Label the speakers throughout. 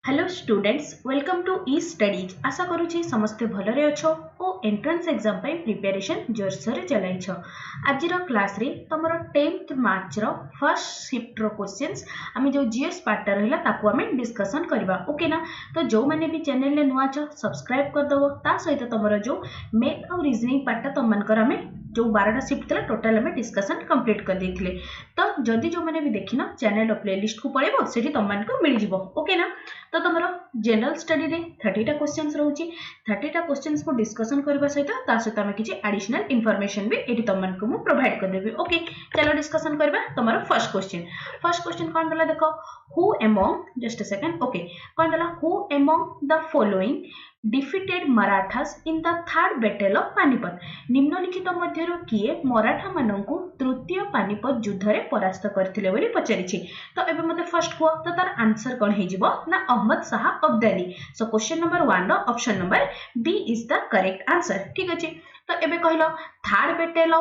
Speaker 1: Hello students welcome to E studies आशा करूची समस्ते भलरे अछो ओ एंट्रेंस एग्जाम पे प्रिपरेशन जोरसोर चलाइछ। आज क्लास रे तमरो 10th मार्च रो फर्स्ट शिफ्ट रो क्वेश्चंस आमे जो जीएस पार्ट रहला ताको आमे डिस्कशन करबा। ओके ना, तो जो माने भी चैनल ले नुआ छ सब्सक्राइब कर दबो। ता सहित तमरो जो मैथ और रीजनिंग पार्ट तम मनकर आमे जो 12टा शिफ्ट थला टोटल आमे डिस्कशन कंप्लीट कर देथिले। तो जदी जो माने भी देखिना चैनल प्लेलिस्ट को पळेबो सेठी तम मन को मिल जिवो। ओके ना, तो तुम जनरल स्टडी रे 30टा क्वेश्चंस रोची 30टा क्वेश्चंस को डिस्कशन करबा सहित ता सहित हम किछि एडिशनल इंफॉर्मेशन भी एटी तुम मन को मु प्रोवाइड कर देबी। ओके, चलो डिस्कशन करबा। तुम्हारा फर्स्ट क्वेश्चन कोन दला देखो, who among just a second. Okay, कोन दला who among the following defeated Marathas in the third battle of Panipat. निम्नलिखित मध्यरु किए मराठा माननकु तृतीय पानीपत युद्ध रे परास्त करथिले बोली पचारिछि। तो एबे मते फर्स्ट को तो तार आंसर कोन हे जिवो ना Ahmad Shah Abdali. So question number 1 रो option number B is the correct answer. ठीक अछि, तो एबे कहलो थर्ड बैटल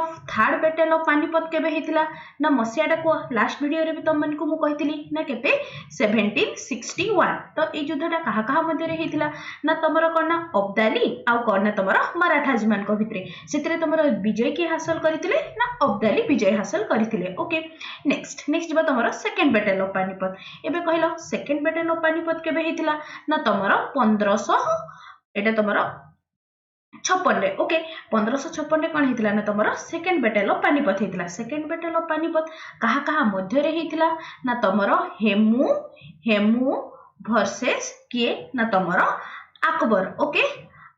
Speaker 1: ऑफ पानीपत केबे हेतिला ना मसियाटा को लास्ट वीडियो रे भी तुम मन को मु कहितली ना केबे 1761। तो ए युद्धटा कहा कहा मध्य रे हेतिला ना तमरो कोन ना अब्दाली आउ कोन ना तमरो मराठा जिमान को भितरे सेतिरे तमरो विजय के हासिल करथिले ना अब्दाली विजय हासिल करथिले। ओके, नेक्स्ट जिबा तमरो सेकंड बैटल ऑफ पानीपत। एबे कहलो सेकंड बैटल ऑफ पानीपत केबे हेतिला ना तमरो 1500 एटा तमरो 56 रे। ओके, 1556 रे कोन हेतिला ना तमरो सेकंड बैटल ऑफ पानीपत हेतिला। सेकंड बैटल ऑफ पानीपत कहा कहा मध्य रे हेतिला ना तमरो हेमू वर्सेस किए ना तमरो अकबर। ओके,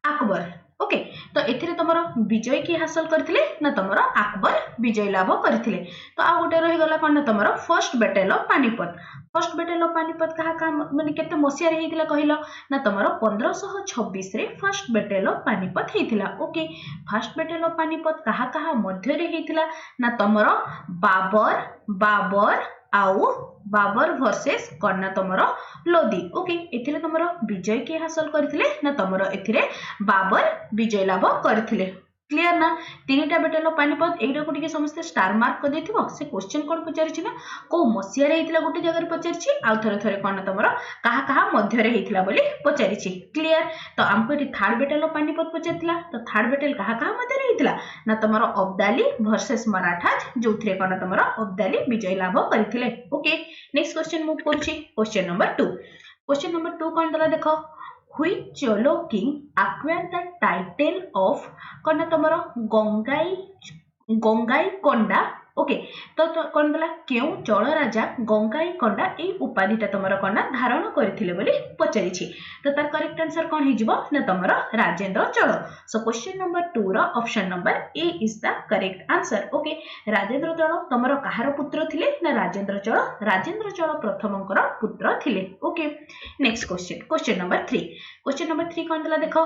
Speaker 1: अकबर। ओके, तो एथिरे तमरो विजय की हासिल करथिले ना तमरो अकबर विजय लाभ करथिले। तो आ गोटे रहि गला कोन ना तमरो first battle of Panipat. First battle of Panipat कहा कहा माने केते मसिया रे हेतिला कहिलो ना तमरो 1526 रे फर्स्ट बैटल ऑफ पानीपत हेतिला। Okay, first battle of Panipat कहा कहा मध्य रे हेतिला ना तमरो बाबर वर्सेस कोन ना तमरो लोदी। ओके, एथिले तमरो विजय के हासिल करथिले ना तमरो एथिरे बाबर विजय लाभ करथिले। क्लियर ना, तीनटा बैटल ऑफ पानीपत एटा को टिके समस्त स्टार मार्क कर देथिबो। से क्वेश्चन कोन पचारिछि ना को मसिया रे हेतिला गोटे जगह रे पचारिछि आ थरे कोन ना तमरो कहा कहा मध्य रे हेतिला बोली पचारिछि। क्लियर, तो हमको एटी थर्ड बैटल ऑफ पानीपत पचारथिला। तो थर्ड बैटल कहा कहा मध्य रे हेतिला ना तमरो अब्दाली वर्सेस मराठा जोथरे कोन ना तमरो अब्दाली विजय लाभ करथिले। ओके, नेक्स्ट क्वेश्चन मूव करछि। क्वेश्चन नंबर 2 कोन दला देखो, which Cholo king acquired the title of कोन तमरो गंगाई कोंडा। ओके, तो कोन दला केउ चोल राजा गंगाई कोंडा ए उपाधिटा तमरो कोन धारण करथिले बोली पचारिछि। तो तार करेक्ट आंसर कोन हे जिवो ना तमरो Rajendra Chola. So question number 2 रो option number A is the correct answer. Okay, Rajendra Chola तमरो कहार पुत्र थिले ना राजेंद्र चोल प्रथमकर पुत्र थिले। ओके, नेक्स्ट क्वेश्चन नंबर 3 कोन दला देखो,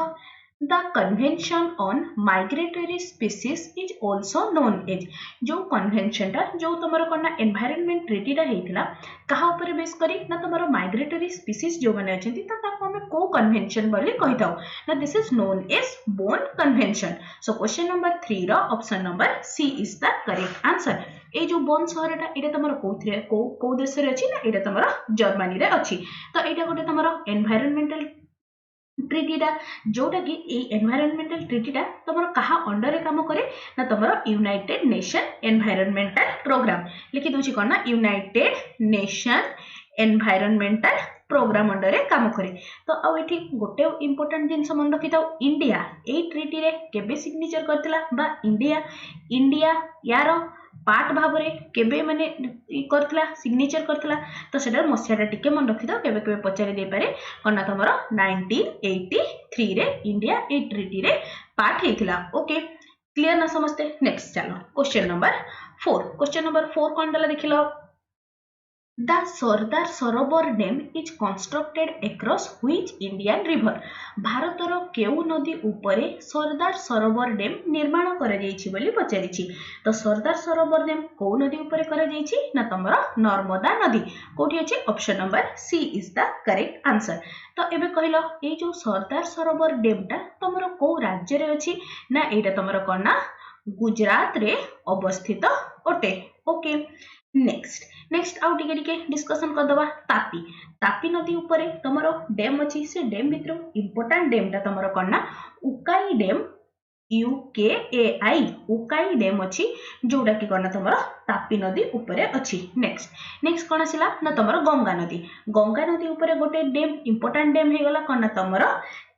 Speaker 1: The Convention on Migratory Species is also known as। जो कन्वेंशन टा जो तमरो कोन एनवायरनमेंट ट्रीटी टा हेतिला कहा ऊपर बेस करी ना तमरो माइग्रेटरी स्पीसीज जो माने अछंती त ताको हम को कन्वेंशन बोली कहिताउ ना this is known as Bonn convention. So question number 3 रो option number C is the correct answer. ए जो बोन शहरटा एटा तमरो कोथरे को देश रे अछि ना एटा तमरो जर्मनी रे अछि। तो एटा गोटे तमरो एनवायरनमेंटल ट्रीटीटा जोटा कि एनवायरनमेंटल ट्रीटीटा तमरो कहा अंडर रे काम करे ना तमरो यूनाइटेड नेशन एनवायरनमेंटल प्रोग्राम लिखि दोछि कोन ना United Nation Environmental Programme under रे काम करे। तो आ एठी गोटे इंपोर्टेंट जिंस मन रखिताउ, इंडिया ए ट्रीटी रे केबे सिग्नेचर करथिला बा इंडिया यारो पार्ट भाव रे केबे माने करथिला सिग्नेचर करथिला। तो सेटा मसियाटा टिके मन रखिदा केबे केबे पचारि दे पारे कोन ना तमरो 1983 रे इंडिया ए ट्रीटी रे पार्ट हेतिला। ओके, क्लियर ना समझते। नेक्स्ट चलो क्वेश्चन नंबर 4 कोन दला देखिलो, The Sardar Sarovar Dam is constructed across which Indian river। भारतर केउ नदी उपरे सरदार सरोवर डैम निर्माण करा जायछि बोली पचारिछि। तो सरदार सरोवर डैम को नदी उपरे करा जायछि ना तमरो नर्मदा नदी कोठी अछि option number C is the correct answer. तो एबे कहिलो ए जो सरदार सरोवर डैम टा तमरो को राज्य रे अछि ना एटा तमरो कोन ना गुजरात रे अवस्थित ओटे। ओके, नेक्स्ट आउ टिके टिके डिस्कशन कर दबा तापी। तापी नदी उपरे तमरो डैम अछि से डैम भितर इंपोर्टेंट डैमटा तमरो कन्ना Ukai dam UKAI Ukai dam अछि जोडा कि कन्ना तमरो तापी नदी उपरे अछि। नेक्स्ट कोन आसिला ना तमरो गंगा नदी उपरे गोटे डैम इंपोर्टेंट डैम हे गला कन्ना तमरो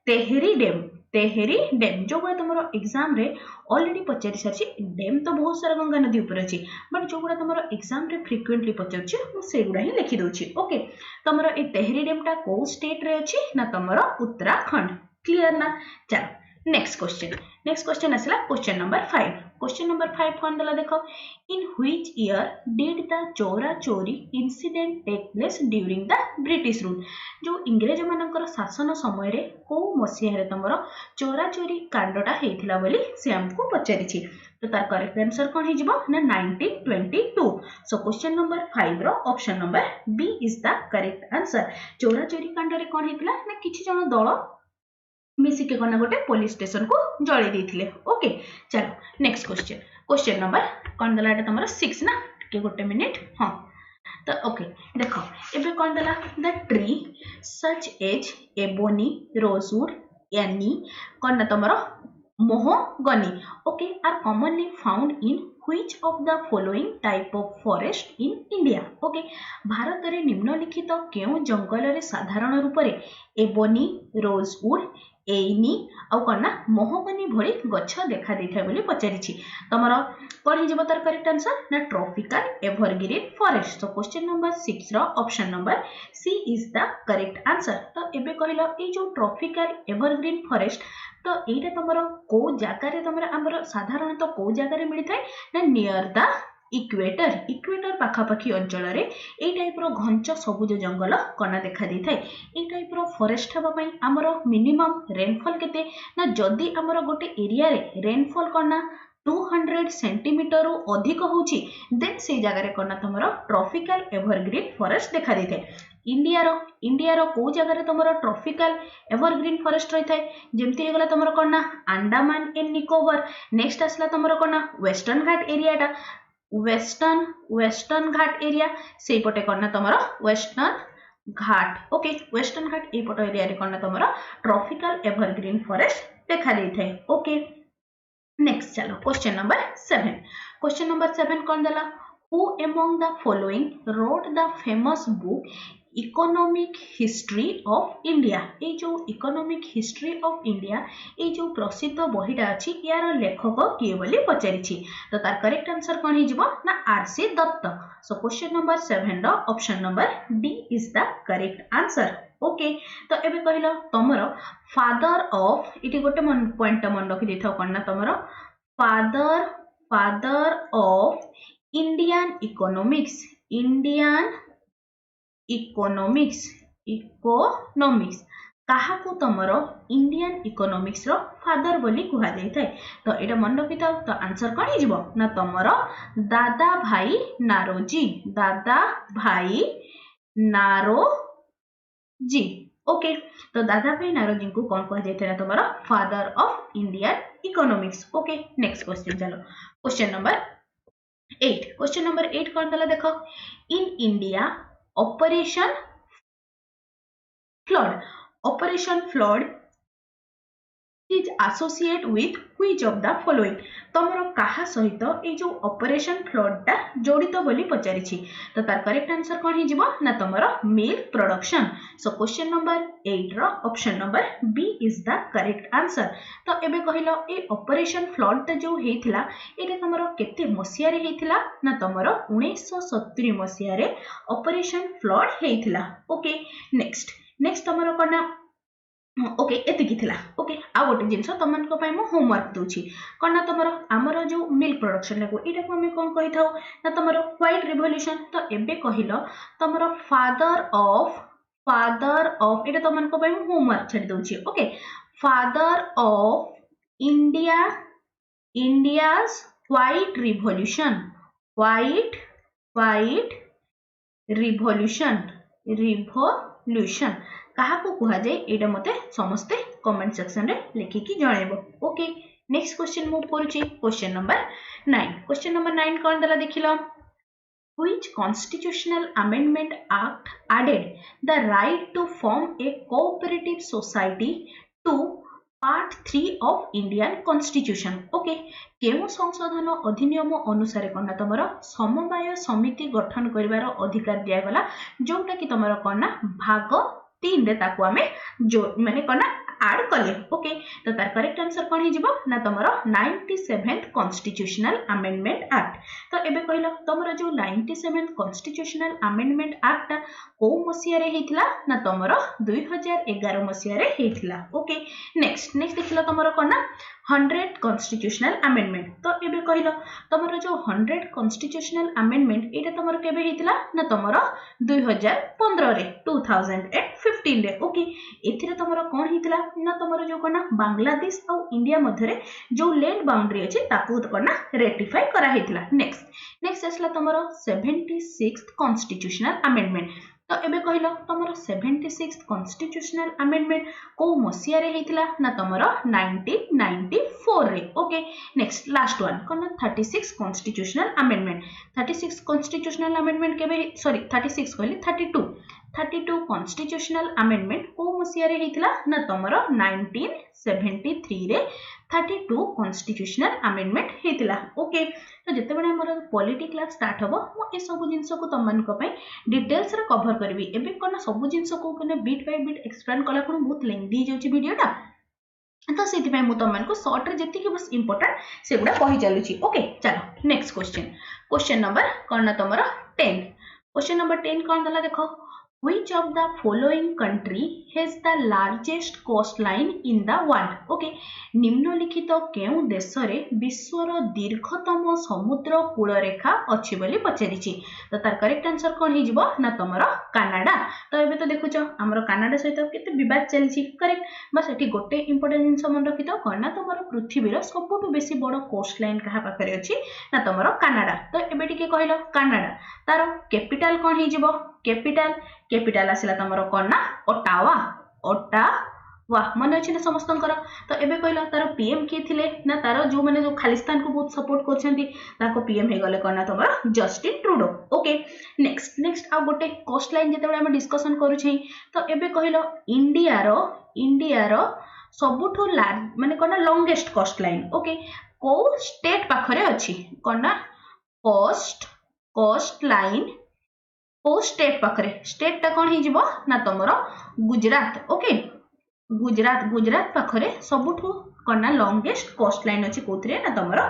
Speaker 1: तेहरी डैम जो गुड़ा तुम एग्जाम रे ऑलरेडी पचारि सारी डैम तो बहुत सारा गंगा नदी ऊपर अच्छी बट जो गुड़ा तुम एग्जाम रे फ्रिक्वेंटली पचारुछि मु से गुड़ा ही लिखि दउछि। ओके तुमरो ए तेहरी डैम टा को स्टेट रे अछि ना तुमरो उत्तराखंड। क्लियर ना? चलो नेक्स्ट क्वेश्चन आसला क्वेश्चन नंबर 5 कौन दला देखो in which year did the Chaura Chauri incident take place during the British rule जो इंग्रेज मानकर शासन समय रे को मसिया रे तमरो चोरा चोरी कांडटा हेतिला बोली से हमको पचारिछि तो तार करेक्ट आंसर कोन हे जिवो ना 1922। सो क्वेश्चन नंबर 5 रो option number B is the correct answer. Chaura Chauri कांड रे कोन हेतिला ना किछि जण दल मिसिके कना गोटे पुलिस स्टेशन को जळी देथिले। ओके चलो नेक्स्ट क्वेश्चन नंबर कोन दला एटा तमरो 6 ना के गोटे मिनिट हां तो ओके देखो एबे कोन दला the tree such as ebony rosewood यानी कोन ना तमरो mahogany okay are commonly found in which of the following type of forest in India okay Bharat रे निम्नलिखित केउ जंगल रे साधारण रूप रे एबोनी रोजवुड एइनी आ कन्ना मोहगनी भଳି गछ देखा दैथाय बोली पचारिछि तमरो कोन हे जब तार करेक्ट आंसर ना ट्रॉपिकल एवरग्रीन फॉरेस्ट। तो क्वेश्चन नंबर 6 रो option number C is the correct answer. तो एबे कहिलो ए जो ट्रॉपिकल एवरग्रीन फॉरेस्ट तो एटा तमरो को जागा रे तमरो हमर साधारण तो को जागा रे मिलि थाय ना नियर द इक्वेटर पाखापाखी अंचल रे ए टाइप रो घंच सबुज जंगल कना देखा दै थाय ए टाइप रो फॉरेस्ट हबा पई हमर मिनिमम रेनफॉल केते ना जदी हमर गोटे एरिया रे रेनफॉल कना 200 सेंटीमीटर अधिक होची देन से जगह रे कना तमरो ट्रॉपिकल एवरग्रीन फॉरेस्ट देखा दै थाय। इंडिया रो को जगह रे तमरो ट्रॉपिकल एवरग्रीन फॉरेस्ट रही थाय जेमति हे गला तमरो कना अंडमान एंड निकोबार। नेक्स्ट आसला तमरो कना वेस्टर्न घाट एरियाटा वेस्टर्न घाट एरिया से पटे कना तमरो वेस्टर्न घाट ओके वेस्टर्न घाट ए पटो एरिया रे कना तमरो ट्रॉपिकल एवरग्रीन फॉरेस्ट देखा दै थाय। ओके नेक्स्ट चलो क्वेश्चन नंबर 7 कौन दला who among the following wrote the famous book economic history of India ए जो इकोनॉमिक हिस्ट्री ऑफ इंडिया ए जो प्रसिद्ध बहीटा अछि यार लेखक किए बोली पचारिछि तो तार करेक्ट आंसर कोन हे जिवो ना RC Dutt. So question number 7 रो option number D is the correct answer. Okay तो एबे कहिलो तमरो फादर ऑफ इटी गोटे पॉइंट मन रखि देथौ कोन ना तमरो फादर ऑफ इंडियन इकोनॉमिक्स कहा को तमरो इंडियन इकोनॉमिक्स रो फादर बोली कुहा जाय थाय तो एटा मन रखि था तो आंसर कोन हे जिवो ना तमरो दादा भाई नारोजी। ओके तो दादा भाई नारोजी को कौन कहा जाय था तमरो father of Indian economics. Okay next question चलो क्वेश्चन नंबर 8 कौन दला देखो in India operation flood is associate with which of the following तमरो कहा सहित ए जो ऑपरेशन फ्लड ता जोड़ित बोली पचारिछि तो तार करेक्ट आंसर कोन हे जिवो ना तमरो milk production. So question number 8 रो option number B is the correct answer. तो एबे कहिलो ए ऑपरेशन फ्लड ता जो हेथिला एटा तमरो केते मसिया रे हेथिला ना तमरो 1970 मसिया रे ऑपरेशन फ्लड हेथिला। ओके नेक्स्ट तमरो कोना ओके एतिकी थिला। ओके आ गोटे जिंस तमन को पय मो होमवर्क दोछि कोना तमरो हमरो जो मिल्क प्रोडक्शन लागो एटा को हम कोन कहि थाउ ना तमरो व्हाइट रिवोल्यूशन। तो एबे कहिलो तमरो फादर ऑफ एटा तमन को पय मो होमवर्क छडी दोछि। Okay father of India's white revolution कहा को कुहा जाय एटा मते समस्ते कमेंट सेक्शन रे लिखि कि जणेबो। ओके नेक्स्ट क्वेश्चन मूव करूची क्वेश्चन नंबर 9 कोन दला देखिलो Which constitutional amendment act added the right to form a cooperative society to part 3 of Indian constitution okay केउ संशोधन अधिनियम अनुसार कौन तुम समवाय समिति गठन कर अधिकार दिगला जोटा कि तुम कौन भाग 3 रे ताकू आमे जो माने कौन आड कले ओके तो तार करेक्ट आंसर कौन हो ना तुम 97th कॉन्स्टिट्यूशनल अमेंडमेंट एक्ट तो एबे कहलो तुम जो 97th कॉन्स्टिट्यूशनल अमेंडमेंट एक्ट को मसिया रे हेतिला ना तुम 2011 मसिया रे हेतिला ओके नेक्स्ट देखिलो तुम कौन 100 कॉन्स्टिट्यूशनल अमेंडमेंट तो एबे कहलो तुम जो 100 कॉन्स्टिट्यूशनल अमेंडमेंट एटा तुम केबे हेतिला ना तुम 2015 रे 2015 रे ओके एथिरे तुम कौन हेतिला ना तुम जो कौन बांग्लादेश और इंडिया मध्य जो लैंड बाउंड्री अच्छे ताकू कौन रेटिफाई करा हेतिला नेक्स्ट आसला तुम 76th कॉन्स्टिट्यूशनल अमेंडमेंट तो एबे कहलो तुम 76th कॉन्स्टिट्यूशनल अमेंडमेंट को मसिया रे हेतिला ना तुम 1994 रे ओके नेक्स्ट लास्ट वन कौन 36 कॉन्स्टिट्यूशनल अमेंडमेंट 36 कॉन्स्टिट्यूशनल अमेंडमेंट केबे सॉरी 36 कहली 32 कॉन्स्टिट्यूशनल अमेंडमेंट को मसिया रे हेतिला ना तुम 1973 रे 32 कॉन्स्टिट्यूशनल अमेंडमेंट हेतिला ओके तो जिते बडे हमर पॉलिटी क्लास स्टार्ट हबो मो ए सब जिंस को तमन को पय डिटेल्स रे कवर करबी एबे कोन सब जिंस को कने बीट बाय बीट एक्सप्लेन कला कोन बहुत लेंथी जाउची वीडियोटा तो सेति पय मु तमन को शॉर्ट रे जति कि बस इंपोर्टेंट सेगुडा कहि चालुची ओके चलो नेक्स्ट क्वेश्चन नंबर कोन तमरा 10 क्वेश्चन नंबर 10 कोन दला देखो Which of the following country has the largest coastline in the world? Okay, निम्नलिखित केउ देश रे विश्वर दीर्घतम समुद्र कूल रेखा अछि बोली पचारिछि तो तार करेक्ट आंसर कोन हिजबो ना तमरो कनाडा तो एबे तो देखुछ हमरो कनाडा सहित केते विवाद चलछि करेक्ट बस एठी गोटे इंपोर्टेंट जिंस मन रखितो कोन तमरो पृथ्वीर सबटु बेसी बड़ कोस्टलाइन कहा पाखरे अछि ना तमरो कनाडा तो एबे टिके कहलो कनाडा तार कैपिटल कोन हिजबो कैपिटल आसला तुम कौन ना ओटावा मन अच्छे ना समस्त तो एबे कहला तार पीएम किए थिले ना तार जो माने जो खालिस्तान को बहुत सपोर्ट करछंती पीएम हे गले कौन तुम जस्टिन ट्रूडो ओके नेक्स्ट आ गोटे कोस्ट लाइन जेते हम डिस्कशन करूछे तो एबे कहलो इंडिया रो सबुठो लार्ज माने कौन लॉन्गेस्ट कोस्ट लाइन ओके को स्टेट पाखरे अछि कौन ना कोस्ट लाइन ओ स्टेट पाखरे स्टेट ता कोन हिजिबो ना तमरो गुजरात ओके गुजरात पाखरे सबुठु कोना लॉन्गेस्ट कोस्ट लाइन अछि कोथरे ना तमरो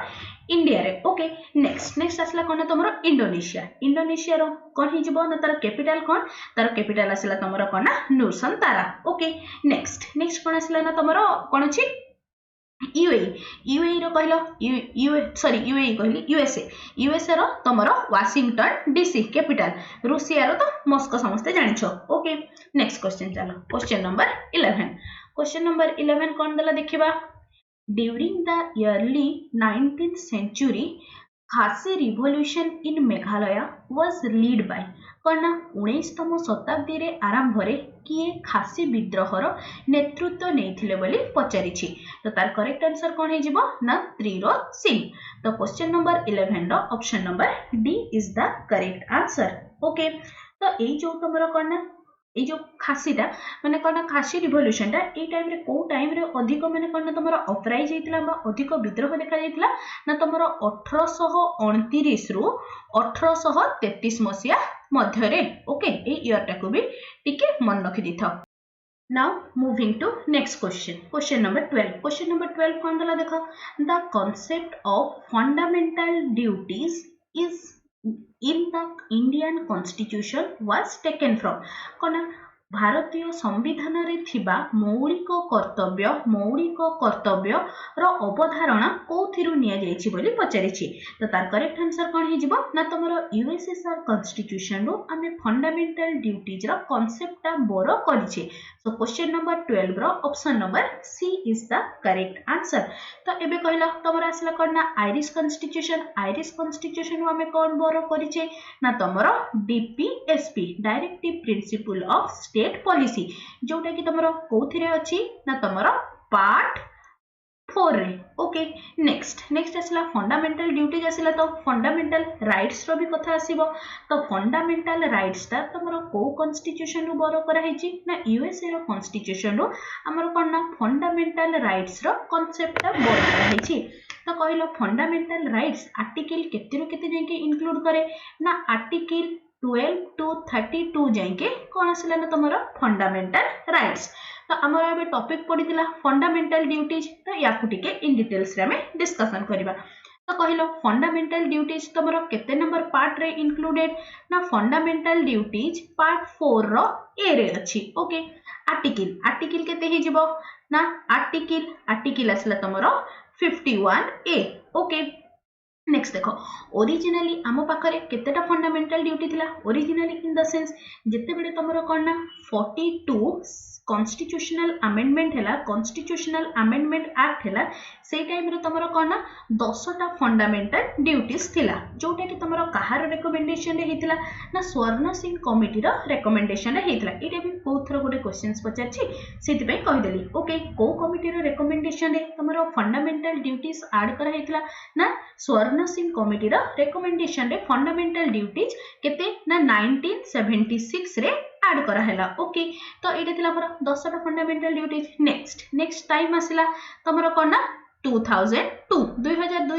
Speaker 1: इंडिया रे ओके नेक्स्ट आसला कोन तमरो इंडोनेशिया रो कोन हिजिबो ना तार कैपिटल आसला तमरो कोना नूरसंतारा ओके नेक्स्ट कोन आसला ना तमरो कोन अछि यूएई रो कहलो यूएई कहली यूएसए रो तमरो वाशिंगटन डीसी कैपिटल रूसिया रो तो मॉस्को समस्त जानिछो ओके नेक्स्ट क्वेश्चन चलो क्वेश्चन नंबर 11 कोन दला देखिबा during the early 19th century खासी revolution in Meghalaya was lead by कना 19तम शताब्दी रे आरंभ रे किए खासी विद्रोहर नेतृत्व नेथिले बोली पचारिछि तो तार करेक्ट आंसर कोन हे जिवो ना त्रिरोत सिंह तो क्वेश्चन नंबर 11 रो option number D is the correct answer okay तो एई जो तमरो कोन ए जो खासीटा माने कोन खासी रिवोल्यूशन टा ए टाइम रे को टाइम रे अधिक माने कोन तमरो अपराइज हेतिला बा अधिक विद्रोह देखा जायतिला ना तमरो 1829 रु 1833 मसिया मध्य रे ओके ए ईयर टा को भी टिके मन रखि दिथौ Now moving to next question number 12 कोन दला देखो the concept of fundamental duties is in the Indian Constitution was taken from कोन भारतीय संविधान रे थिबा मौलिक कर्तव्य रो अवधारणा कोथिरु निया जायछि बोली पचारिछि तो तार करेक्ट आंसर कोन हि जिवो ना तमरो यूएसएसआर कॉन्स्टिट्यूशन रो आमे फंडामेंटल ड्यूटीज रो कांसेप्ट ता बोरो करिछि सो क्वेश्चन नंबर 12 रो option number C is the correct answer तो एबे कहला तमरो आसला कोन ना आयरिश कॉन्स्टिट्यूशन रो आमे कोन बोरो करिछि ना तमरो DPSP directive principle of state policy जोटा कि तमरो कोथिरे अछि ना तमरो पार्ट 4 रे ओके नेक्स्ट नेक्स्ट आसला फंडामेंटल ड्यूटीज आसला तो फंडामेंटल राइट्स रो भी कथा आसीबो तो फंडामेंटल राइट्स ता तमरो को कॉन्स्टिट्यूशन रो बोरो करा हेची ना यूएसए रो कॉन्स्टिट्यूशन रो हमर कोन ना फंडामेंटल राइट्स रो कांसेप्ट ता बोरो करा हेची तो कहलो फंडामेंटल राइट्स आर्टिकल केते रो केते जाके इंक्लूड करे ना आर्टिकल 12 टू 32 जाके कोन आसला ना तमरो फंडामेंटल राइट्स तो आमर अब टॉपिक पड़ीला फंडामेंटल ड्यूटीज तो या टिके इन डिटेल्स रे हमें डिस्कशन करबा तो कहलो फंडामेंटल ड्यूटीज तमरो केते नंबर पार्ट रे इंक्लूडेड ना फंडामेंटल ड्यूटीज पार्ट 4 रो ए रे अछि ओके आर्टिकल आर्टिकल केते हे जिवो ना आर्टिकल असला तमरो 51 ए ओके नेक्स्ट देखो ओरिजिनली आम पाखरे केतेटा फंडामेंटल ड्यूटी थिला ओरिजिनली इन द सेंस जेते बेले तमरो कोना 42 कॉन्स्टिट्यूशनल अमेंडमेंट हैला कॉन्स्टिट्यूशनल अमेंडमेंट एक्ट हैला से टाइम रे तमरो कोना 10टा फंडामेंटल ड्यूटीज थिला जोटा कि तमरो कहार रिकमेंडेशन रे हेतिला ना स्वर्ण सिंह कमिटी रो रिकमेंडेशन रे हेतिला एटा भी बहुत थरो गोटे क्वेश्चंस पचाछि सेति पई कहि देली ओके को कमिटी रो रिकमेंडेशन रे तमरो फंडामेंटल ड्यूटीज ऐड करा हेतिला ना स्वर्ण सिंह कमिटी रो रिकमेंडेशन रे फंडामेंटल ड्यूटीज केते ना 1976 रे ऐड करा हैला ओके तो एटा थिला हमर 10टा फंडामेंटल ड्यूटीज नेक्स्ट टाइम आसिला तमरो कोना 2002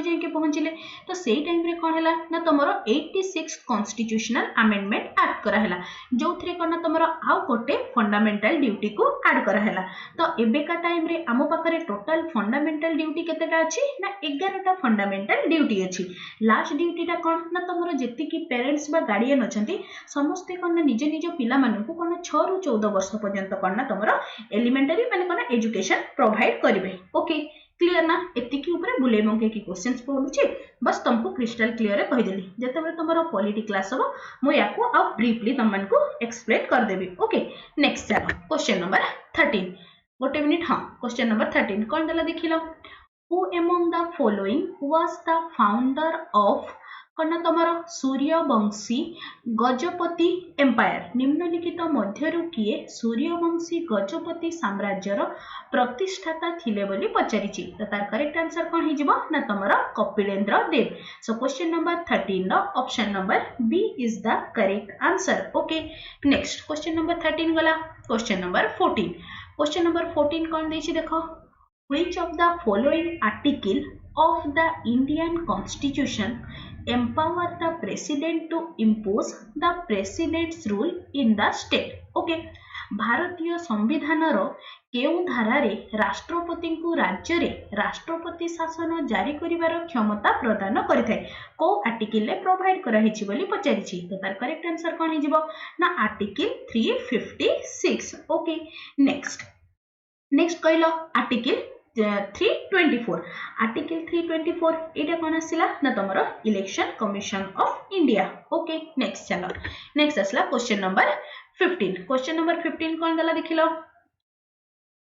Speaker 1: जाके पहुंचले तो सेई टाइम रे कोन हैला ना तमरो 86 कॉन्स्टिट्यूशनल अमेंडमेंट ऐड करा हैला जो थरे कोना तमरो आउ गोटे फंडामेंटल ड्यूटी को ऐड करा हैला तो एबे का टाइम रे आमो पाखरे टोटल फंडामेंटल ड्यूटी केतेटा अछि ना 11टा फंडामेंटल ड्यूटी अछि लास्ट ड्यूटीटा कोन ना तमरो जेति की पेरेंट्स बा गार्डियन अछंती समस्त कोन निज निज पिला मानकु कोन 6 रु 14 वर्ष पर्यंत कोन ना तमरो एलिमेंटरी माने कोन एजुकेशन प्रोवाइड करिवे ओके क्लियर ना एतिकी ऊपर बुले मंके की क्वेश्चंस पढुची बस तुमको क्रिस्टल क्लियर कहि देली जते बेले तमरो पॉलिटी क्लास हो मो याको आ ब्रीफली तमन को एक्सप्लेन कर देबी ओके नेक्स्ट चलो क्वेश्चन नंबर 13 गोटे मिनिट हां क्वेश्चन नंबर 13 कोन दला देखिलो who among the following was the founder of कना तमरो सूर्यवंशी गजपति एम्पायर निम्नलिखित मध्यरु किए सूर्यवंशी गजपति साम्राज्यर प्रतिष्ठाता थिले बोली पचारिछि तो तार करेक्ट आंसर कोन हिजिबो ना तमरो Kapilendra Deb so question number 13 नो option number B is the correct answer okay next question number 13 गला क्वेश्चन नंबर 14 कोन देछि देखो which of the following article of the Indian Constitution empower the president to impose the president's rule in the state okay भारतीय संविधान रो केउ धारा रे राष्ट्रपति को राज्य रे राष्ट्रपति शासन जारी करिवार क्षमता प्रदान करिथाय को आर्टिकल ले प्रोवाइड करा हिछि बोली पचारिछि तो तार करेक्ट आंसर कोन हिजिबो ना आर्टिकल 356 ओके नेक्स्ट कहलो आर्टिकल 324 आर्टिकल 324 एटा कोन आसिला ना तमरो election commission of India okay next चलो नेक्स्ट आसला क्वेश्चन नंबर 15 कोन दला देखिलो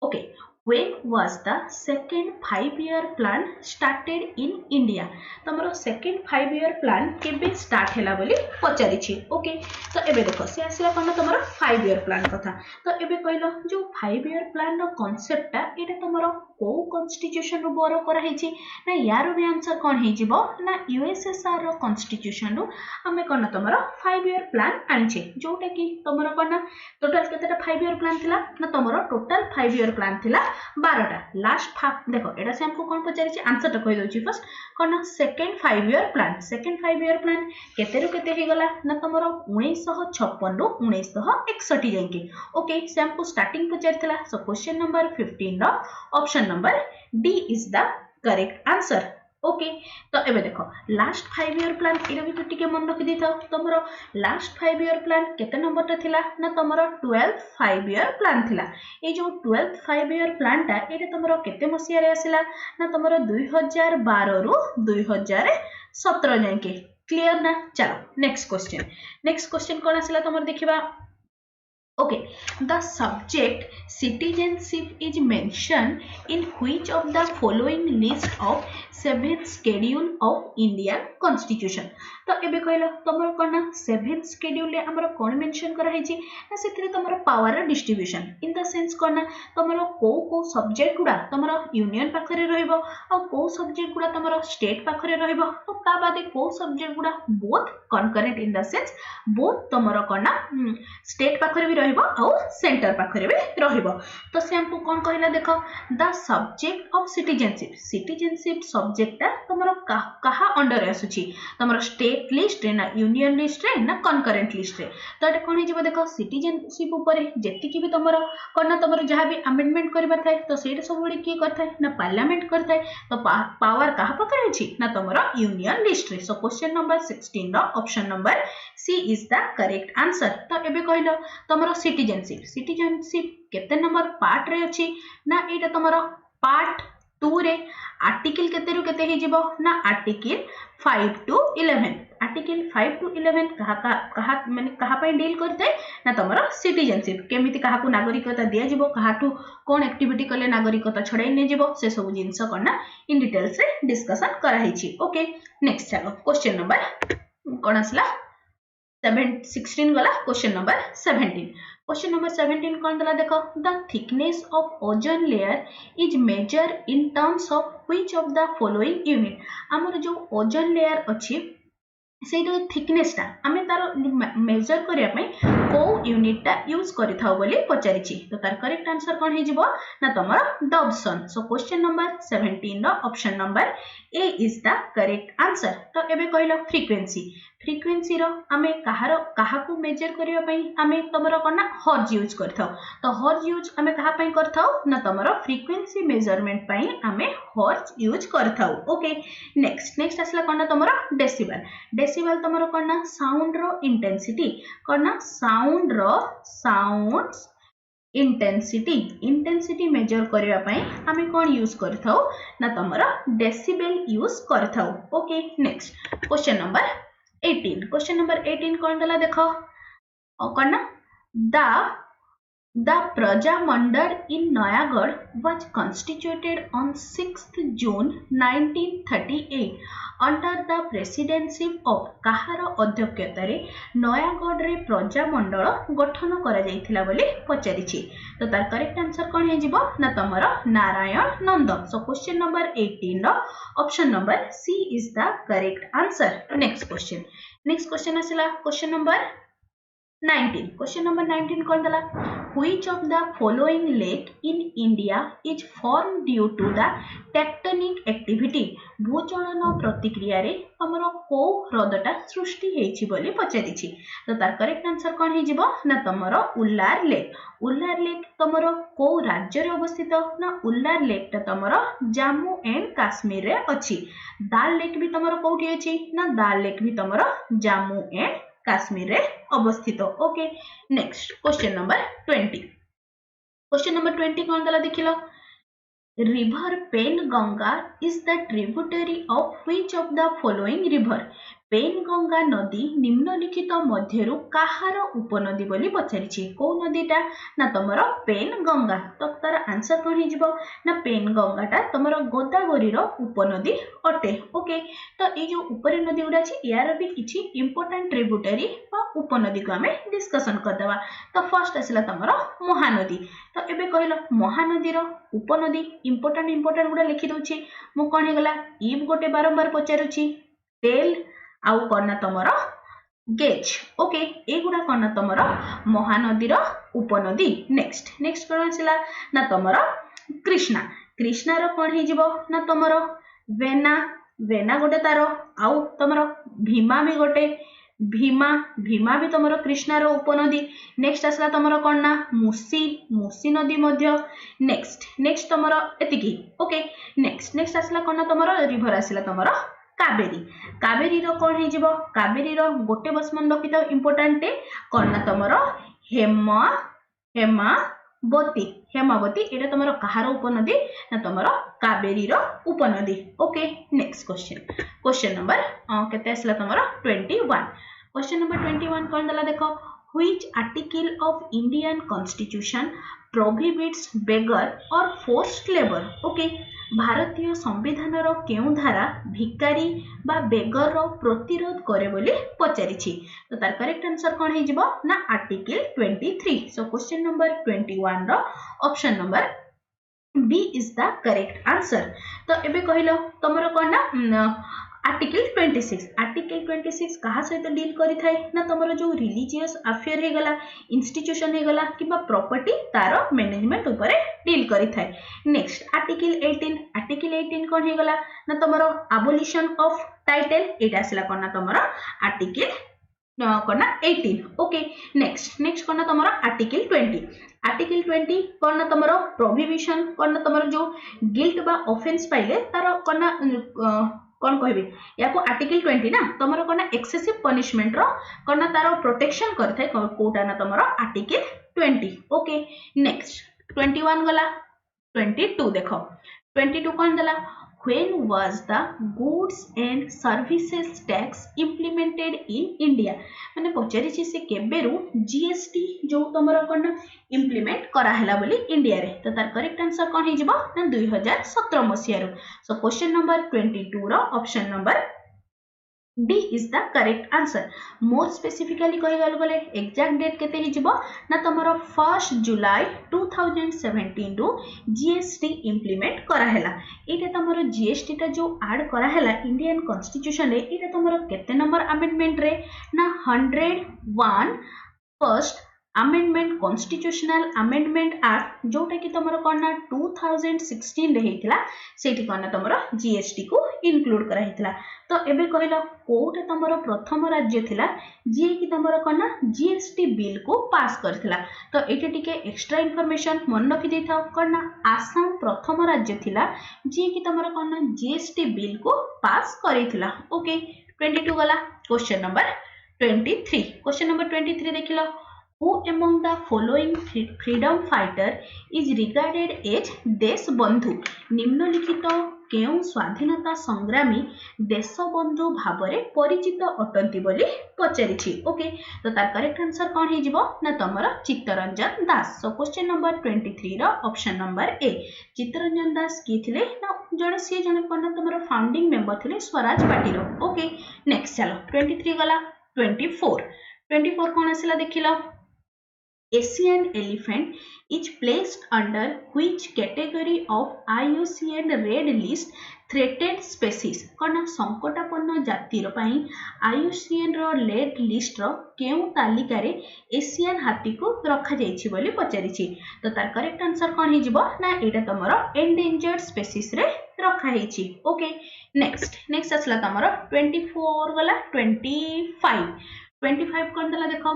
Speaker 1: okay when was the second 5-year plan started in India तमरो second 5-year plan केबे स्टार्ट हैला बोली पचारिछि ओके तो एबे देखो से आसिला कोन तमरो 5-year plan कथा तो एबे कहलो जो 5-year plan रो कांसेप्ट ता एटा तमरो को कॉन्स्टिट्यूशन रो बोरो करा हिछि ना यारो भी आंसर कोन हिजिबो ना यूएसएसआर रो कॉन्स्टिट्यूशन रो हमें कोन तमरो 5-year plan आनिछि जोटा कि तमरो कोन टोटल केतेटा 5-year plan थिला ना तमरो टोटल 5-year plan थिला 12टा लास्ट देखो एटा से हमको कोन पचारिछि आंसर तो कहि दोछि फर्स्ट कोन सेकंड 5-year प्लान केते रु केते हे गला ना तमरो 1956 रु 1961 जाके ओके से हमको स्टार्टिंग पचारिथिला सो क्वेश्चन नंबर 15 रो option number D is the correct answer okay तो एबे देखो लास्ट 5-year प्लान एरा भी टिके मन रखि देथाओ तमरो लास्ट 5-year प्लान केते नंबर ता थिला ना तमरो 12th 5-year प्लान थिला ए जो 12th 5-year प्लान ता एटा तमरो केते मसिया रे आसिला ना तमरो 2012 रु 2017 जाके क्लियर ना चलो नेक्स्ट क्वेश्चन कोन आसिला तमरो देखिबा Okay, the subject citizenship is mentioned in which of the following list of 7th schedule of Indian Constitution? तो एबे कहला तमर कोना 7th schedule ले हमर कोन मेंशन करा हेची ना सेथिरे तमर power distribution in the sense कोना तमर को सब्जेक्ट गुडा तमर यूनियन पाखरे रहइबो आ को सब्जेक्ट गुडा तमर स्टेट पाखरे रहइबो तो ता बादे को सब्जेक्ट गुडा both concurrent in the sense both तमर कोना स्टेट पाखरे भी रहइबो आ सेंटर पाखरे भी रहइबो तो से हमको कोन कहला देखो the subject of citizenship subject ता तमर कहा अंडर आसुची तमर स्टेट लिस्ट रे ना यूनियन लिस्ट रे ना कनकरेंट लिस्ट रे तो एटा कोन हिजबो देखो सिटीजनशिप ऊपर जेति की भी तमर कोना तमर जहा भी अमेंडमेंट करबा थाए तो सेटा सब बडी की करथाय ना पार्लियामेंट करथाय तो पावर कहा पाखरे अछि ना तमर यूनियन लिस्ट रे सो क्वेश्चन नंबर 16 रो option number C is the correct answer तो एबे कहलो तमरो सिटीजनशिप केते नंबर पार्ट रे अछि ना एटा तमरो पार्ट 2 रे आर्टिकल केते रु केते हे जिवो ना आर्टिकल 5 टू 11 आर्टिकल 5 टू 11 कहा माने कहा पय डील करते ना तमरो सिटीजनशिप केमिति कहा को नागरिकता दिया जिवो कहाठू कोन एक्टिविटी कले नागरिकता छड़ाई ने जिवो से सब जिंस कोना इन डिटेल्स रे डिस्कशन करा हेछि ओके नेक्स्ट चलो क्वेश्चन नंबर कोन आसला 16 गला क्वेश्चन नंबर 17 क्वेश्चन नंबर 17 कौन दला देखो the thickness of ozone layer is measured in terms of which of the following unit हमर जो ओजोन लेयर अछि सेटा थिकनेस ता आमे तार मेजर करिया पई को यूनिट ता यूज करिथाउ बोली पचारिछि तो तार करेक्ट आंसर कोन हे जिवो ना तमरो डॉब्सन सो क्वेश्चन नंबर 17 रो option number A is the correct answer तो एबे कहलो फ्रीक्वेंसी रो आमे कहा को मेजर करिया पई आमे तमरो कोना हर्ज यूज करथाउ तो हर्ज यूज आमे कहा पई करथाउ ना तमरो फ्रीक्वेंसी मेजरमेंट पई आमे हर्ज यूज करथाउ ओके नेक्स्ट असला कोना तमरो डेसिबल तमरो कोना साउंड रो इंटेंसिटी मेजर करिया पई आमे कोन यूज करथाउ ना तमरो डेसिबल यूज करथाउ ओके नेक्स्ट क्वेश्चन नंबर 18 कौन दला देखो कोन The Prajamandal in Nayagarh was constituted on 6th June 1938 under the presidency of काहार अध्यक्षतारे Nayagarh रे प्रजामंडल गठन करा जायथिला बोली पचारिछि तो तार करेक्ट आंसर कोन हे जिवो ना तमरो Narayan Nand so question number 18 रो option number C is the correct answer next question आसिला क्वेश्चन नंबर 19 क्वेश्चन नंबर 19 कौन दला which of the following lake in India is formed due to the tectonic activity भूचलन प्रतिक्रिया रे हमरो को ह्रदटा सृष्टि हेछि बोली पचारिछि तो तार करेक्ट आंसर कोन हे जिवो ना तमरो उल्लार लेक तमरो को राज्य रे अवस्थित ना उल्लार लेक ता तमरो जम्मू एंड काश्मीर रे अछि दाल लेक भी तमरो कोठी अछि ना दाल लेक भी तमरो जम्मू एंड काश्मीर रे अवस्थित ओके नेक्स्ट क्वेश्चन नंबर 20 कौन दला देखिलो river Penganga is the tributary of which of the following river Penganga नदी निम्नलिखित मध्यरु काहार उपनदी बोली पचारिछि को नदीटा ना तमरो पेनगंगा तो तार आंसर कोन हे जिवो ना पेनगंगाटा तमरो गोदावरी रो उपनदी अटे ओके तो ए जो ऊपर नदी उडा अछि यार भी किछि इंपोर्टेंट ट्रिब्यूटरी बा उपनदी को हमें डिस्कशन कर देबा तो फर्स्ट आसिला तमरो महानदी तो एबे कहलो महानदी रो उपनदी इंपोर्टेंट गुडा लिखि दोछि मु कोन हे गला इफ गोटे बारंबार पचारुछि टेल आउ कोन तमरो गेज ओके एगुडा कोन तमरो महानदी रो उपनदी नेक्स्ट कोन आसिला ना तमरो कृष्णा रो कोन हे जिवो ना तमरो वेना गोटे तारो आउ तमरो भीमा भी गोटे भीमा भी तमरो कृष्णा रो उपनदी नेक्स्ट आसला तमरो कोन ना मुसी नदी मध्य नेक्स्ट तमरो एतिकी ओके नेक्स्ट आसला कोन तमरो रिवर आसला तमरो कावेरी रो कोन हे जिवो कावेरी रो गोटे बसमन रखितो इंपोर्टेंट कोन ना तमरो हेमावती एटा तमरो कहार उपनदी ना तमरो कावेरी रो उपनदी ओके नेक्स्ट क्वेश्चन नंबर केते आसला तमरो 21 क्वेश्चन नंबर 21 कोन दला देखो Which article of Indian Constitution prohibits beggar or forced labor? Okay, भारतीय संविधान रो केउ धारा भिकारी बा बेगर रो प्रतिरोध करे बोली पचारिछि। तो तार करेक्ट आंसर कोन हे जिवो ना आर्टिकल 23। सो क्वेश्चन नंबर 21 रो option number B is the correct answer. तो एबे कहिलो तमरो कोन ना आर्टिकल 26 कहा सहित डील करी थाए ना तमरो जो रिलीजियस अफेयर हे गला इंस्टीट्यूशन हे गला किबा प्रॉपर्टी तारो मैनेजमेंट ऊपर डील करी थाए। नेक्स्ट आर्टिकल 18 कोन हे गला ना तमरो एबोलिशन ऑफ टाइटल एटा आसला कोन ना तमरो आर्टिकल कोना 18। ओके नेक्स्ट कोना तमरो आर्टिकल 20 कोना तमरो प्रोहिबिशन कोना तमरो जो गिल्ट बा ऑफेंस पाइले तारो कोना कौन कहबे या को आर्टिकल 20 ना तमरो कोना एक्सेसिव पनिशमेंट रो कोना तारो प्रोटेक्शन करथाय कोटा ना तमरो आर्टिकल 20। ओके नेक्स्ट 21 गला 22 देखो 22 कोन दला when was the goods and services tax implemented in India माने पचारि छी से केबेरु जीएसटी जो तमरो कोन इंप्लीमेंट करा हला बोली इंडिया रे। तो तार करेक्ट आंसर कोन हे जिवो ना 2017 मसिया रो। सो क्वेश्चन नंबर 22 रो option number D is the correct answer. More specifically कहि गले एग्जैक्ट डेट केते हि जिवो ना तमरो 1 जुलाई 2017 रो जीएसटी इंप्लीमेंट करा हला। एटा तमरो जीएसटी ता जो ऐड करा हला इंडियन कॉन्स्टिट्यूशन रे एटा तमरो केते नंबर अमेंडमेंट रे ना 101 first amendment constitutional amendment act जोटा कि तमरो कोना 2016 रे हेतिला सेठी कोना तमरो जीएसटी को इंक्लूड करा हेतिला। तो एबे कहिलो कोटा तमरो प्रथम राज्य थिला जे कि तमरो कोना जीएसटी बिल को पास करथिला। तो एटे टिके एक्स्ट्रा इंफॉर्मेशन मन रखि देथाओ कोना आसाम प्रथम राज्य थिला जे कि तमरो कोना जीएसटी बिल को पास करिथिला। ओके 22 गला question number 23 देखिलो Who among the following freedom fighter is regarded as Deshbandhu निम्नलिखित केउ स्वाधीनता संग्रामी देशबंधु भाबरे परिचित अटंती बोली पचारिछि। ओके तो तार करेक्ट आंसर कोन हे जिवो ना तमरो Chittaranjan Das. So question number 23 रो option number A Chittaranjan Das की थिले ना जने कोन तमरो फाउंडिंग मेंबर थिले स्वराज पार्टी रो। ओके नेक्स्ट चलो 23 गला 24 कोन आसिला देखिलो Asian elephant is placed under which category of IUCN Red List threatened species कोना संकटापन्न जातिर पई IUCN रो रेड लिस्ट रो केउ तालिका रे एशियन हाथी को रखा जाइछि बोली पचारिछि। तो तार करेक्ट आंसर कोन हे जिवो ना एटा तमरो एंडेंजर्ड स्पीसीज रे रखा हेछि। ओके नेक्स्ट असला तमरो 24 गला 25 कोन दला देखो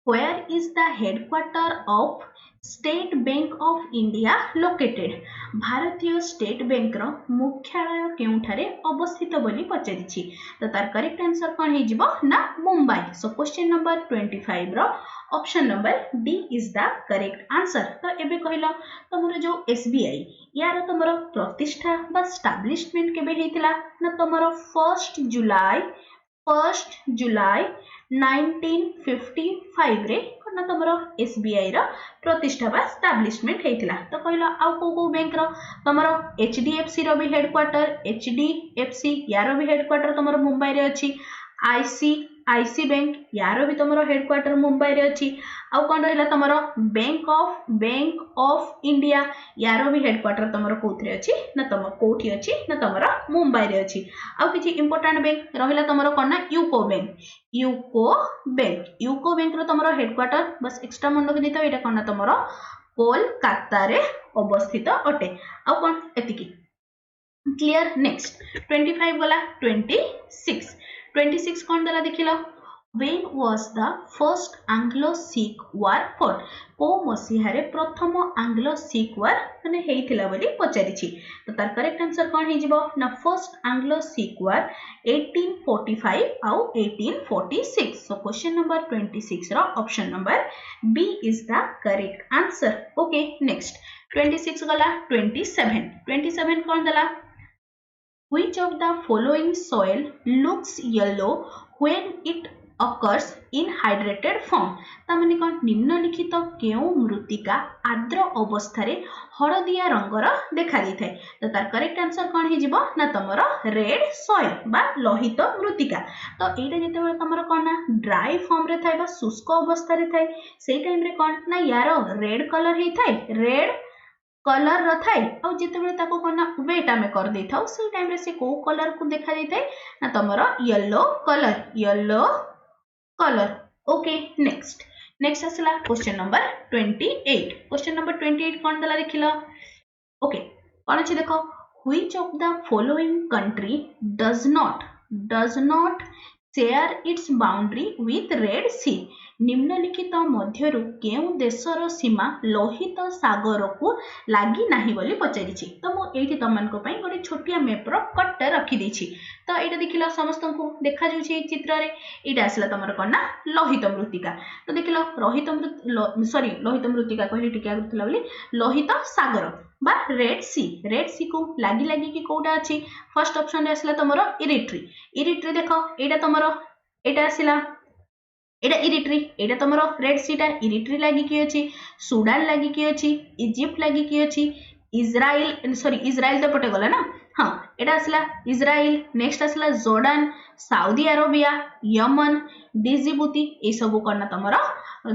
Speaker 1: Where is the headquarter of State Bank of India located? भारतीय स्टेट बैंक रो मुख्यालय केउठारे अवस्थित बोली पचारिछि। तो तार करेक्ट आंसर कोन हे जिवो ना मुंबई। सो क्वेश्चन नंबर 25 रो option number D is the correct answer. तो एबे कहिलो तमरो जो एसबीआई यार तमरो प्रतिष्ठा बा एस्टैब्लिशमेंट केबे हेतिला ना तमरो 1 जुलाई 1955 रे कोना तमरो एसबीआई रो प्रतिष्ठा बा एस्टैब्लिशमेंट हेतिला। तो कहिलो आ को बैंक रो तमरो एचडीएफसी रो भी हेडक्वार्टर एचडीएफसी यारो भी हेडक्वार्टर तमरो मुंबई रे अछि। आईसी बैंक यारो भी तमरो हेडक्वार्टर मुंबई रे अछि। आ कोन रहला तमरो बैंक ऑफ इंडिया यारो भी हेडक्वार्टर तमरो कोथरे अछि ना तमरो कोठी अछि ना तमरो मुंबई रे अछि। आ किछि इंपोर्टेंट बैंक रहला तमरो कोन ना यूको बैंक रो तमरो हेडक्वार्टर बस एक्स्ट्रा मन रखि दितो एटा कोन ना तमरो कोलकाता रे अवस्थित अटे। आ कोन एतिकी क्लियर। नेक्स्ट 25 गला 26 कोन दला देखिलो When was the first Anglo-Sikh war fought? को मसीहारे प्रथम Anglo-Sikh war माने हेइथिला बोली पचारिछि। तो तार करेक्ट आंसर कोन हे जिवो ना फर्स्ट Anglo-Sikh war 1845 आउ 1846। सो क्वेश्चन नंबर 26 रो option number B is the correct answer. Okay next 26 गला 27 कोन दला Which of the following soil looks yellow when it occurs in hydrated form तामाने कौन निम्नलिखित केउ मृत्तिका आर्द्र अवस्था रे हळदिया रंगर देखा दै थाए तो तार करेक्ट आंसर कौन हे जिवो ना तमरो रेड सॉइल बा लोहित मृत्तिका तो एटा जेते बेले तमरो कौन ना ड्राई फॉर्म रे थाए बा शुष्क अवस्था रे थाए सेई टाइम रे कौन ना यारो रेड कलर हे थाए रेड कलर र थाए आ जेते बेले ताको कोना वेट आमे कर दे थाउ से टाइम रे से को कलर को देखा दे थाए ना तमरो येलो कलर ओके नेक्स्ट असला क्वेश्चन नंबर 28 कोन दला देखिलो ओके कोन अछि देखो which of the following country does not share its boundary with Red Sea निम्नलिखित मध्यरु केउ देशर सीमा लोहित सागर को लागी नाही बोली पचारिछि तो मो एठी तमनको पई गोटे छोटिया मैप रो कट रखी देछि तो एटा देखिलो समस्त को देखा जाउछि ए चित्र रे एटा आसला तमर कोना लोहित मृत्तिका तो देखिलो लोहित मृत्तिका कहली टिका करथला बोली लोहित सागर बा रेड सी को लागी लागी कि कोटा अछि फर्स्ट ऑप्शन रे आसला तमरो इरिट्री देखो एटा तमरो एटा आसला एटा इरिट्री एटा तमरो रेड सीटा इरिट्री लागी कि अछि सुडान लागी कि अछि इजिप्ट लागी कि अछि इजराइल तो पटे गला ना हां एटा आसला इजराइल नेक्स्ट आसला जोर्डन सऊदी अरेबिया यमन डिजिबुती ए सब करना तमरो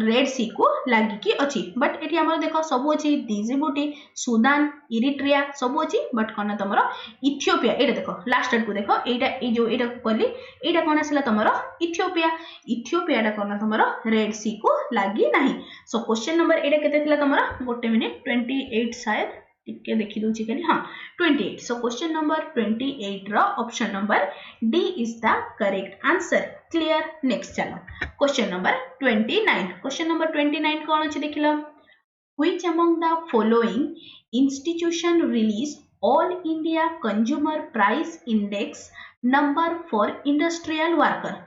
Speaker 1: रेड सी को लागी कि अछि बट एठी हमर देखो सब अछि डिजिबुटी सुदान इरिट्रिया सब अछि बट करना तमरो इथियोपिया एटा देखो लास्ट को देखो एटा ए जो एटा कहली एटा कोन आसला तमरो इथियोपिया टा करना तमरो रेड सी को लागी नाही सो क्वेश्चन नंबर एटा केते थिला तमरो गोटे मिनिट 28 शायद टिके देखि दोछि खाली हां 28 सो क्वेश्चन नंबर 28 रो option number D is the correct answer clear next चलो क्वेश्चन नंबर 29 कोन अछि देखिलो which among the following institution release all India consumer price index number for industrial worker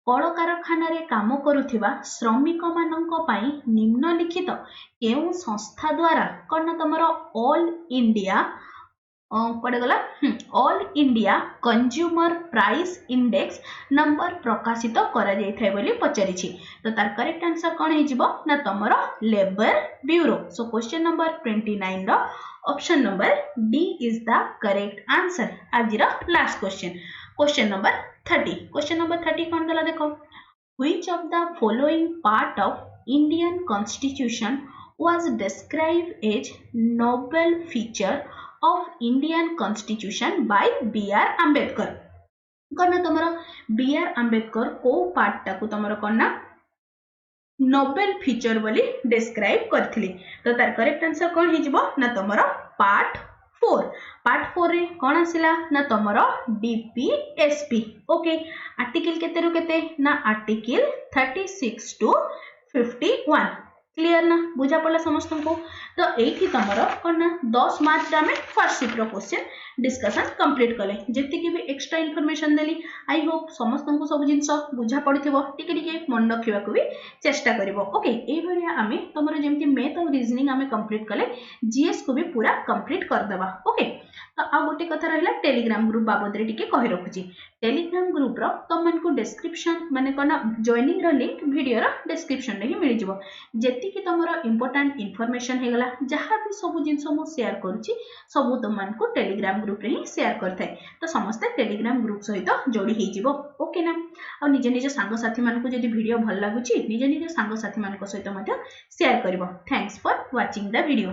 Speaker 1: कल कारखाना रे काम करुथिबा श्रमिक मानक पई निम्नलिखित केउ संस्था द्वारा कर्ण तमरो ऑल इंडिया पड़े गला all India consumer price index number प्रकाशित करा जाय थाय बोली पचारिछि तो तार करेक्ट आंसर कोन हे जिवो ना तमरो labour bureau so question number 29 रो option number D is the correct answer आजिरा लास्ट क्वेश्चन नंबर 30 कोन दला देखो which of the following part of Indian constitution was described as noble feature of Indian Constitution by B.R. Ambedkar करना तमरो B.R. Ambedkar को part टाकू तमरो करना Nobel feature बोली describe करथिले तो तार करेक्ट आंसर कोन हे जिवो ना तमरो पार्ट 4 रे कोन आसिला ना तमरो डीपीएसपी ओके आर्टिकल केते रु केते ना आर्टिकल 36 टू 51 क्लियर ना बुझा पड़ला समस्त को तो एठी तमरो कोन 10 मार्क्स रा में फर्स्ट शिफ्ट रो क्वेश्चन डिस्कशन कंप्लीट कले जेति कि भी extra information Delhi I hope समस्त को सब जिंस बुझा पड़िथिबो टिके टिके मन रखिबा को भी चेष्टा करिवो ओके ए भलिया आमे तमरो जेमति मैथ और रीजनिंग आमे कंप्लीट कले जीएस को भी पूरा कंप्लीट कर देबा ओके तो आ गोटे कथा रहला टेलीग्राम ग्रुप बाबद रे टिके कहि रखुची टेलीग्राम ग्रुप रो तमन को डिस्क्रिप्शन माने कोना जॉइनिंग रो लिंक वीडियो रो डिस्क्रिप्शन रे ही मिल जिवो जेति कि तमरो इंपोर्टेंट इन्फॉर्मेशन हे गला जहां भी सब जिंस मो शेयर करूची सब तमन को टेलीग्राम ग्रुप रे ही शेयर करथाय तो समस्त टेलीग्राम ग्रुप सहित जोड़ी हे जिवो ओके ना आ निज संग साथी मान को जदी वीडियो भल लागुची निज संग साथी मान को सहित मध्य शेयर करबो thanks for watching the video.